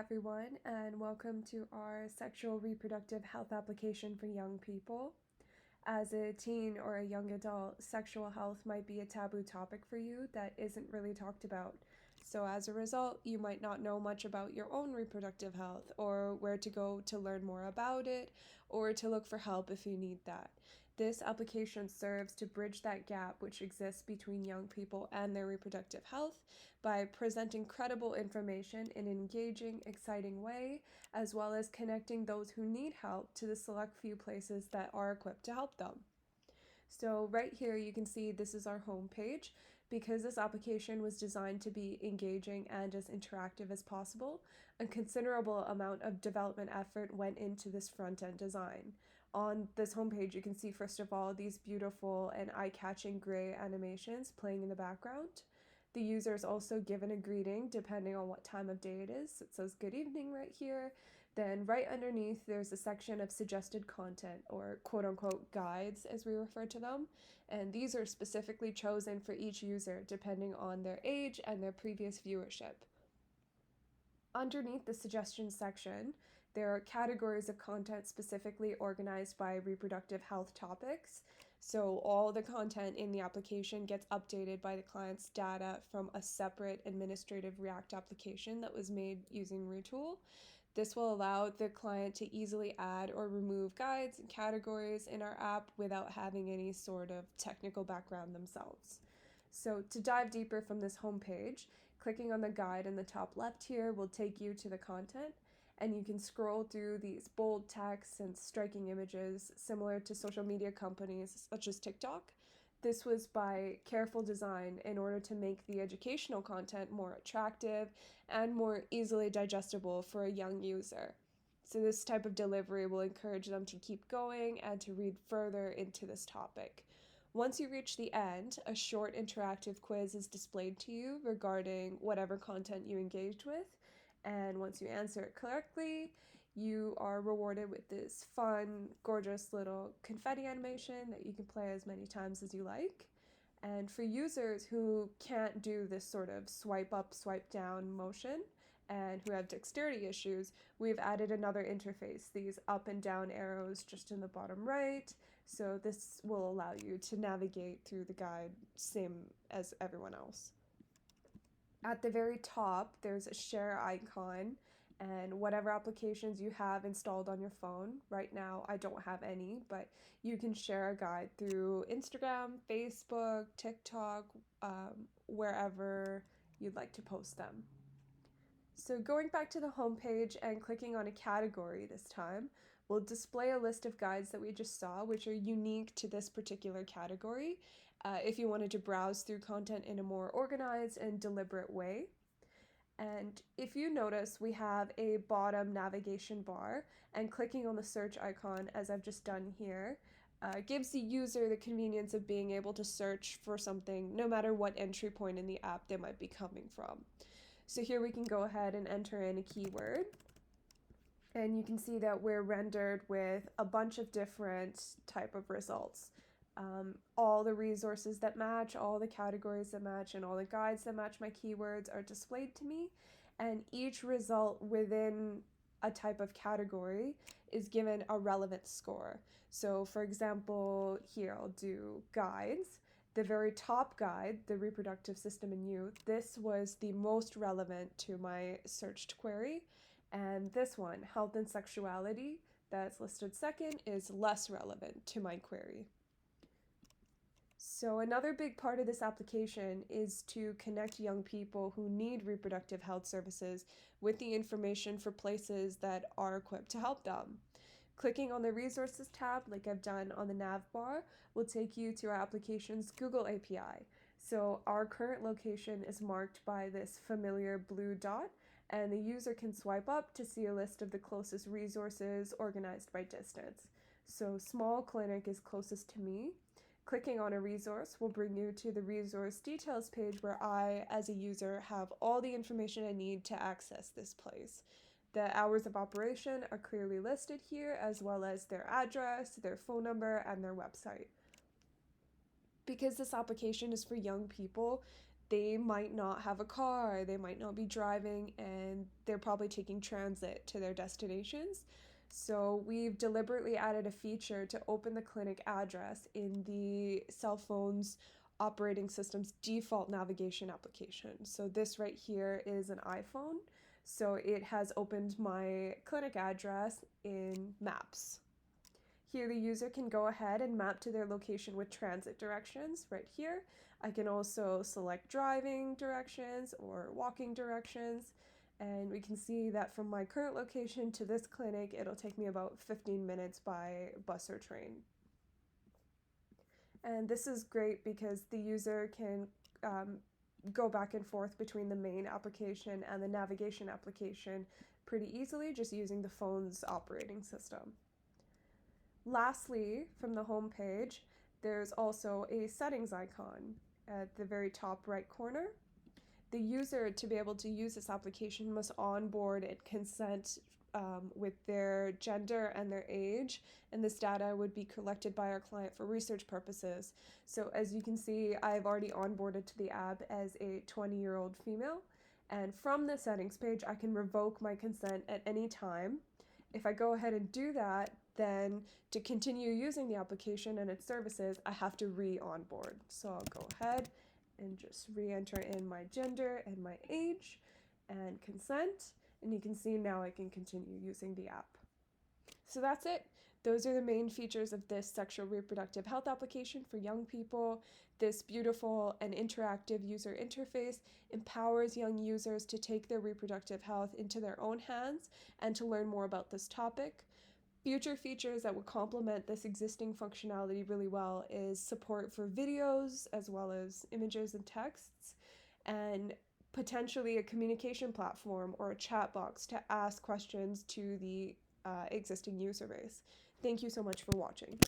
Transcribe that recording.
everyone, and welcome to our sexual reproductive health application for young people. As a teen or a young adult, sexual health might be a taboo topic for you that isn't really talked about. So, as a result, you might not know much about your own reproductive health, or where to go to learn more about it, or to look for help if you need that. This application serves to bridge that gap which exists between young people and their reproductive health by presenting credible information in an engaging, exciting way, as well as connecting those who need help to the select few places that are equipped to help them. So right here you can see this is our home page. Because this application was designed to be engaging and as interactive as possible, a considerable amount of development effort went into this front-end design. On this homepage, you can see first of all these beautiful and eye-catching gray animations playing in the background. The user is also given a greeting depending on what time of day it is. It says good evening right here. Then right underneath there's a section of suggested content, or quote unquote guides as we refer to them. And these are specifically chosen for each user depending on their age and their previous viewership. Underneath the suggestions section, there are categories of content specifically organized by reproductive health topics. So all the content in the application gets updated by the client's data from a separate administrative React application that was made using Retool. This will allow the client to easily add or remove guides and categories in our app without having any sort of technical background themselves. So to dive deeper from this homepage, clicking on the guide in the top left here will take you to the content, and you can scroll through these bold texts and striking images similar to social media companies such as TikTok. This was by careful design in order to make the educational content more attractive and more easily digestible for a young user. So this type of delivery will encourage them to keep going and to read further into this topic. Once you reach the end, a short interactive quiz is displayed to you regarding whatever content you engaged with. And once you answer it correctly, you are rewarded with this fun, gorgeous little confetti animation that you can play as many times as you like. And for users who can't do this sort of swipe up, swipe down motion, and who have dexterity issues, we've added another interface, these up and down arrows just in the bottom right. So this will allow you to navigate through the guide same as everyone else. At the very top, there's a share icon, and whatever applications you have installed on your phone. Right now, I don't have any, but you can share a guide through Instagram, Facebook, TikTok, wherever you'd like to post them. So going back to the homepage and clicking on a category this time, will display a list of guides that we just saw, which are unique to this particular category, if you wanted to browse through content in a more organized and deliberate way. And if you notice, we have a bottom navigation bar, and clicking on the search icon, as I've just done here, gives the user the convenience of being able to search for something no matter what entry point in the app they might be coming from. So here we can go ahead and enter in a keyword, and you can see that we're rendered with a bunch of different type of results. All the resources that match, all the categories that match, and all the guides that match my keywords are displayed to me, and each result within a type of category is given a relevant score. So for example, here I'll do guides. The very top guide, the reproductive system in youth, this was the most relevant to my searched query. And this one, health and sexuality, that's listed second, is less relevant to my query. So another big part of this application is to connect young people who need reproductive health services with the information for places that are equipped to help them. Clicking on the Resources tab, like I've done on the nav bar, will take you to our application's Google API. So our current location is marked by this familiar blue dot, and the user can swipe up to see a list of the closest resources organized by distance. So Small Clinic is closest to me. Clicking on a resource will bring you to the resource details page where I, as a user, have all the information I need to access this place. The hours of operation are clearly listed here, as well as their address, their phone number, and their website. Because this application is for young people, they might not have a car, they might not be driving, and they're probably taking transit to their destinations. So we've deliberately added a feature to open the clinic address in the cell phone's operating system's default navigation application. So this right here is an iPhone. So it has opened my clinic address in Maps. Here the user can go ahead and map to their location with transit directions right here. I can also select driving directions or walking directions, and we can see that from my current location to this clinic, it'll take me about 15 minutes by bus or train. And this is great because the user can go back and forth between the main application and the navigation application pretty easily just using the phone's operating system. Lastly, from the home page, there's also a settings icon at the very top right corner. The user, to be able to use this application, must onboard and consent with their gender and their age, and this data would be collected by our client for research purposes. So as you can see, I've already onboarded to the app as a 20-year-old female, and from the settings page, I can revoke my consent at any time. If I go ahead and do that, then to continue using the application and its services, I have to re-onboard. So I'll go ahead and just re-enter in my gender and my age and consent, and you can see now I can continue using the app. So that's it. Those are the main features of this sexual reproductive health application for young people. This beautiful and interactive user interface empowers young users to take their reproductive health into their own hands and to learn more about this topic. Future features that would complement this existing functionality really well is support for videos as well as images and texts, and potentially a communication platform or a chat box to ask questions to the existing user base. Thank you so much for watching.